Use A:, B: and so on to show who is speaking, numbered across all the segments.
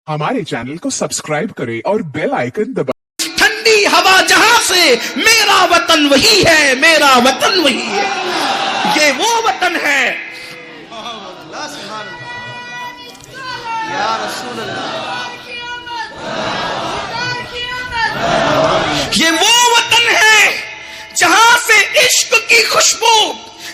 A: हमारे चैनल को सब्सक्राइब करें और बेल आइकन दबाएं।
B: ठंडी हवा जहां से, मेरा वतन वही है, मेरा वतन वही है। ये वो वतन है, ये वो वतन है जहां से इश्क की खुशबू,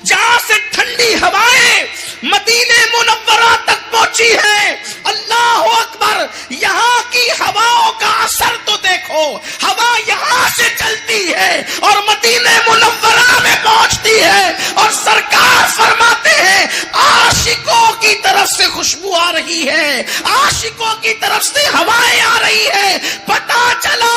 B: जहां से ठंडी हवाएं मदीने मुनव्वरा तक पहुंची है। अल्लाह अकबर, यहाँ की हवाओं का असर तो देखो, हवा यहाँ से चलती है और मदीने मुनव्वरा में पहुंचती है और सरकार फरमाते हैं आशिकों की तरफ से खुशबू आ रही है, आशिकों की तरफ से हवाएं आ रही है। पता चला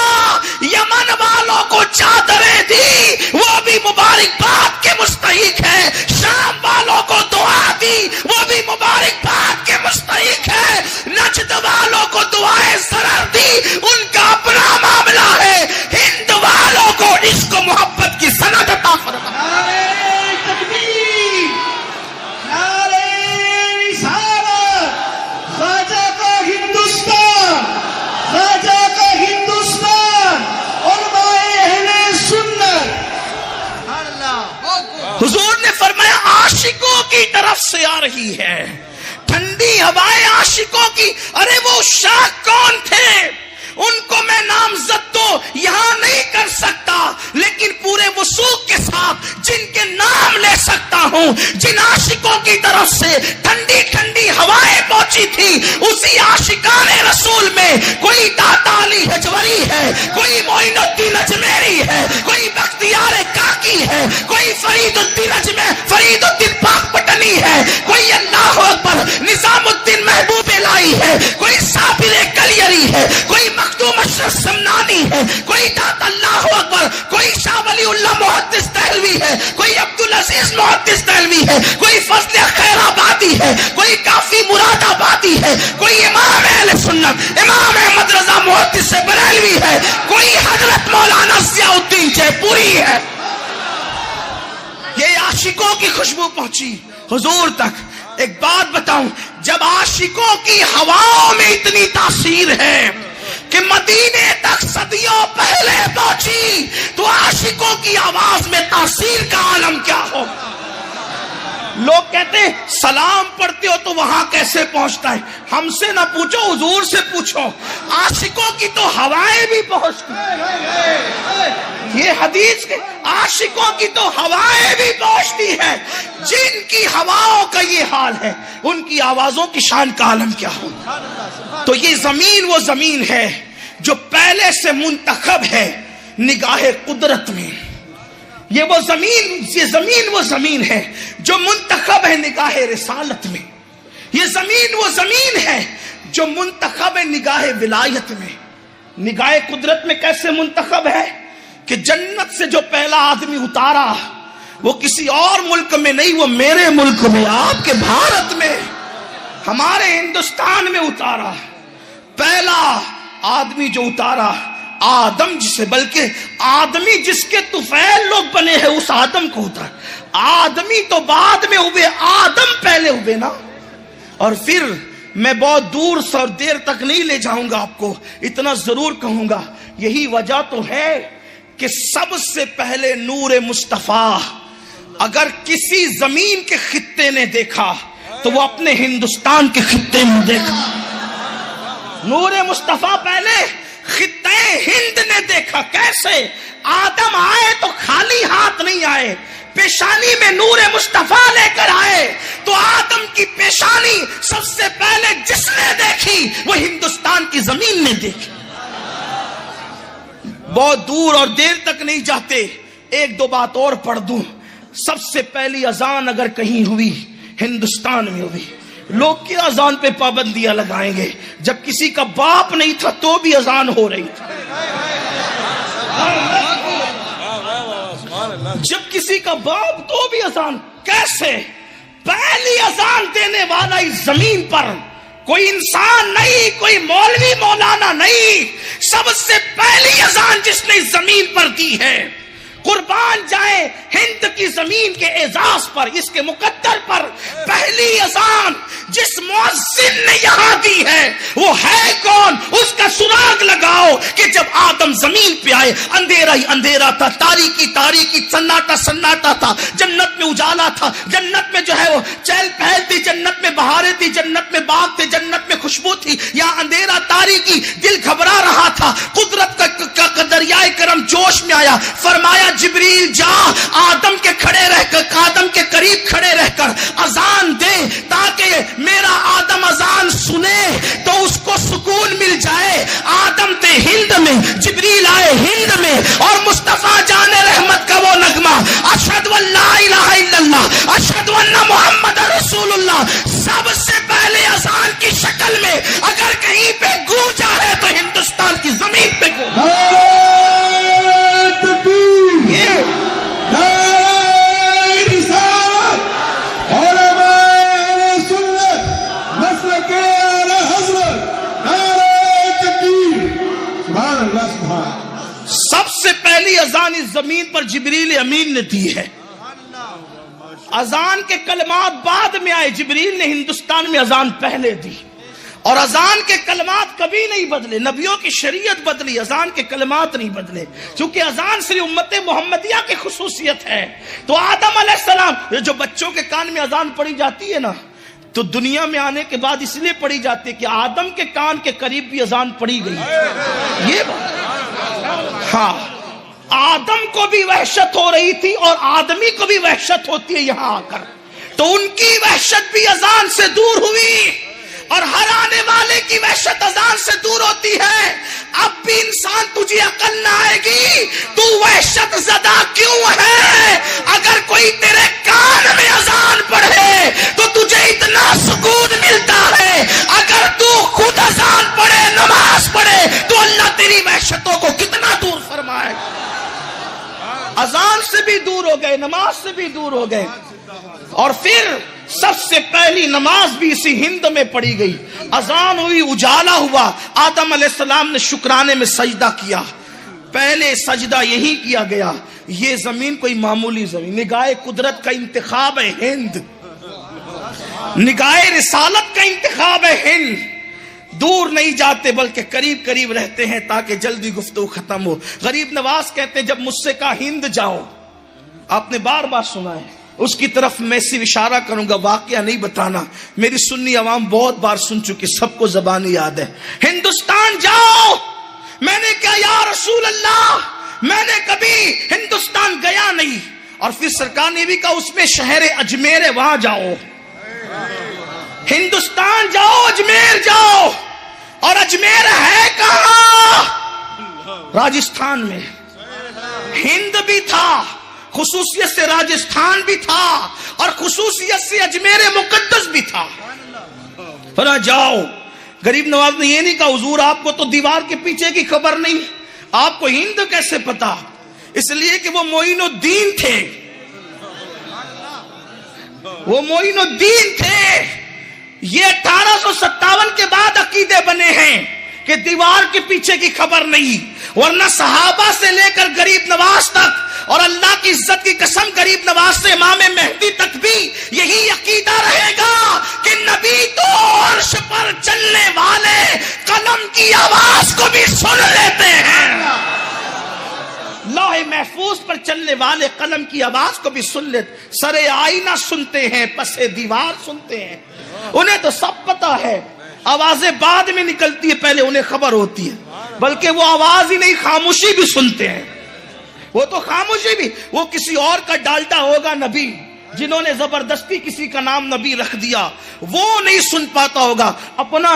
B: यमन वालों को चादरें दी, वो भी मुबारकबाद के मुस्तहिक है। शाम वालों को दुआ दी, वो भी मुबारकबाद के मुस्तहिक है। नजद वालों को दुआएं जरर दी, उनका अपना मामला है। हिंद वालों को इश्क मोहब्बत की सनद अता फरमा। नारे तकबीर, नारे रिसालत, ख्वाजा का हिंदुस्तान, ख्वाजा का हिंदुस्तान, उलमाए अहले सुन्नत। हुजूर ने फरमाया आशिकों की तरफ से आ रही है ठंडी हवाएं, आशिकों की। अरे वो शाह कौन थे, उनको मैं नामज़द तो यहां नहीं कर सकता, लेकिन पूरे वसूख के साथ जिनके नाम ले सकता हूं, जिन आशिकों की तरफ से ठंडी ठंडी हवाएं पहुंची थी, उसी आशिकाने रसूल में कोई दाता अली हजवरी है, कोई मोइनुद्दीन अजमेरी है, कोई बख्तियार काकी है, कोई फरीदुद्दीन पाक पटनी है, कोई अल्लाह अकबर निजामुद्दीन महबूब लाई है, कोई साबिर कलियरी है, कोई मखदूम अशरफ समनानी है, कोई दाता अल्लाह अकबर, कोई शाह वलीउल्लाह मुहद्दिस दहलवी है, कोई अब्दुल अजीज मुहद्दिस दहलवी है, कोई फजल खैराबादी है, कोई काफी मुरादाबादी है, कोई इमाम अहले सुन्नत इमाम अहमद रजा मुहद्दिस बरेलवी है, कोई हजरत मौलाना ज़ियाउद्दीन जयपुरी है। ये आशिकों की खुशबू पहुंची हुजूर तक। एक बात बताऊं, जब आशिकों की हवाओं में इतनी तासीर है कि मदीने तक सदियों पहले पहुंची, तो आशिकों की आवाज में तासीर का आलम क्या हो। लोग कहते हैं सलाम पढ़ते हो तो वहां कैसे पहुंचता है, हमसे ना पूछो, हुजूर से पूछो। आशिकों की तो हवाएं भी पहुंचती, ये हदीस के आशिकों की तो हवाएं भी पहुंचती है। जिनकी हवाओं का ये हाल है, उनकी आवाजों की शान का आलम क्या हो। तो ये जमीन वो जमीन है जो पहले से मुंतखब है निगाहे कुदरत में। ये जमीन वो जमीन है जो मुंतखब है निगाहे रिसालत में। ये जमीन वो जमीन है जो मुंतखब है निगाहे विलायत में। निगाहे कुदरत में कैसे मुंतखब है कि जन्नत से जो पहला आदमी उतारा वो किसी और मुल्क में नहीं, वो मेरे मुल्क में, आपके भारत में, हमारे हिंदुस्तान में उतारा। पहला आदमी जो उतारा आदम, जिसे बल्कि आदमी जिसके तुफैल लोग बने हैं, उस आदम को उतारा। आदमी तो बाद में हुए, आदम पहले हुए ना। और फिर मैं बहुत दूर से और देर तक नहीं ले जाऊंगा आपको, इतना जरूर कहूंगा, यही वजह तो है कि सबसे पहले नूर मुस्तफा अगर किसी जमीन के खित्ते ने देखा तो वो अपने हिंदुस्तान के खित्ते में देखा। नूर मुस्तफा पहले खित्ते हिंद ने देखा। कैसे? आदम आए तो खाली हाथ नहीं आए, पेशानी में नूर मुस्तफा लेकर आए। तो आदम की पेशानी सबसे पहले जिसने देखी वो हिंदुस्तान की जमीन ने देखी। बहुत दूर और देर तक नहीं जाते, एक दो बात और पढ़ दूं। सबसे पहली अजान अगर कहीं हुई, हिंदुस्तान में हुई। लोग क्या अजान पे पाबंदियां लगाएंगे, जब किसी का बाप नहीं था तो भी अजान हो रही थी। जब किसी का बाप तो भी अजान। कैसे? पहली अजान देने वाला इस जमीन पर कोई इंसान नहीं, कोई मौलवी मौलाना नहीं, सबसे पहली अजान जिसने इस जमीन पर दी है। कुर्बान जाए हिंद की जमीन के एजाज पर, इसके मुकद्दर पर पहली अजान जिस मुअज्जिन ने यहां दी है वो है कौन? کہ جب آدم زمین پہ آئے اندھیرا ہی اندھیرا تھا، تاریکی تاریکی، سناٹا سناٹا تھا، جنت میں اجالا تھا، جنت میں جو ہے وہ چہل پہل تھی، جنت میں بہاریں تھی، جنت میں باغ تھے، جنت میں خوشبو تھی، یہاں اندھیرا تاریکی، دل گھبرا رہا تھا۔ قدرت کا دریائے کرم جوش میں آیا، فرمایا جبریل جا آدم کے کھڑے رہ کر، آدم کے قریب کھڑے رہ کر اذان دے، تاکہ میرا آدم اذان سنے تو اس کو سکون مل جائے۔ آدم تھے ہند میں، جبریل آئے ہند میں، اور مصطفیٰ جان رحمت کا وہ نغمہ اشہد ان لا الہ الا اللہ اشہد ان محمد رسول اللہ سب سے پہلے اذان کی شکل میں اگر کہیں پہ گونجا ہے تو ہندوستان کی زمین پہ گونجا۔ سب سے پہلی اذان اس زمین پر جبریل امین نے دی ہے۔ اذان کے کلمات بعد میں آئے، جبریل نے ہندوستان میں اذان پہلے دی، اور اذان کے کلمات کبھی نہیں بدلے۔ نبیوں کی شریعت بدلی، اذان کے کلمات نہیں بدلے، کیونکہ اذان صرف امت محمدیہ کی خصوصیت ہے۔ تو آدم علیہ السلام، جو بچوں کے کان میں اذان پڑھی جاتی ہے نا، تو دنیا میں آنے کے بعد اس لیے پڑھی جاتی ہے کہ آدم کے کان کے قریب بھی اذان پڑھی گئی۔ یہ بات ہاں، آدم کو بھی وحشت ہو رہی تھی اور آدمی کو بھی وحشت ہوتی ہے یہاں آ کر، تو ان کی وحشت بھی اذان سے دور ہوئی، اور ہر آنے والے کی وحشت اذان سے دور ہوتی ہے۔ اب بھی انسان تجھے عقل نہ آئے گی، تو وحشت زدہ کیوں ہے؟ اگر کوئی تیرے کان میں اذان پڑھے تو تجھے اتنا سکون ملتا ہے، اگر تو خود اذان پڑھے، نماز پڑھے، تو اللہ تیری وحشتوں کو کتنا دور فرمائے۔ اذان سے بھی دور ہو گئے، نماز سے بھی دور ہو گئے، اور پھر سب سے پہلی نماز بھی اسی ہند میں پڑھی گئی۔ اذان ہوئی، اجالا ہوا، آدم علیہ السلام نے شکرانے میں سجدہ کیا۔ پہلے سجدہ یہی کیا گیا۔ یہ زمین کوئی معمولی زمین، نگاہ قدرت کا انتخاب ہے ہند، نگاہ رسالت کا انتخاب ہے ہند۔ دور نہیں جاتے بلکہ قریب قریب رہتے ہیں تاکہ جلدی گفتگو ختم ہو۔ غریب نواز کہتے ہیں جب مجھ سے کہا ہند جاؤ، آپ نے بار بار سنا ہے، اس کی طرف میں صرف اشارہ کروں گا، واقعہ نہیں بتانا، میری سنی عوام بہت بار سن چکی، سب کو زبانی یاد ہے۔ ہندوستان جاؤ، میں نے کہا یا رسول اللہ میں نے کبھی ہندوستان گیا نہیں، اور پھر سرکار نے بھی کہا اس میں شہر اجمیر ہے، وہاں جاؤ۔ ہندوستان جاؤ، اجمیر جاؤ، اور اجمیر ہے کہاں؟ راجستھان میں۔ ہند بھی تھا، خصوصیت سے راجستھان بھی تھا، اور خصوصیت سے اجمیر مقدس بھی تھا۔ فرمایا جاؤ۔ غریب نواز نے یہ نہیں کہا حضور آپ کو تو دیوار کے پیچھے کی خبر نہیں، آپ کو ہند کیسے پتا؟ اس لیے کہ وہ معین الدین تھے، وہ معین الدین تھے۔ یہ 1857 کے بعد عقیدے بنے ہیں کہ دیوار کے پیچھے کی خبر نہیں، ورنہ صحابہ سے لے کر غریب نواز تک، اور اللہ کی عزت کی قسم غریب نواز سے امام مہدی تک بھی یہی عقیدہ رہے گا کہ نبی تو عرش پر چلنے والے قلم کی آواز کو بھی سن لیتے ہیں، لوح محفوظ پر چلنے والے قلم کی آواز کو بھی سن لیتے، سر آئینہ سنتے ہیں، پس دیوار سنتے ہیں۔ انہیں تو سب پتا ہے، آوازیں بعد میں نکلتی ہے، پہلے انہیں خبر ہوتی ہے، بلکہ وہ آواز ہی نہیں، خاموشی بھی سنتے ہیں۔ وہ تو خاموشی بھی، وہ کسی اور کا ڈالٹا ہوگا نبی، جنہوں نے زبردستی کسی کا نام نبی رکھ دیا، وہ نہیں سن پاتا ہوگا، اپنا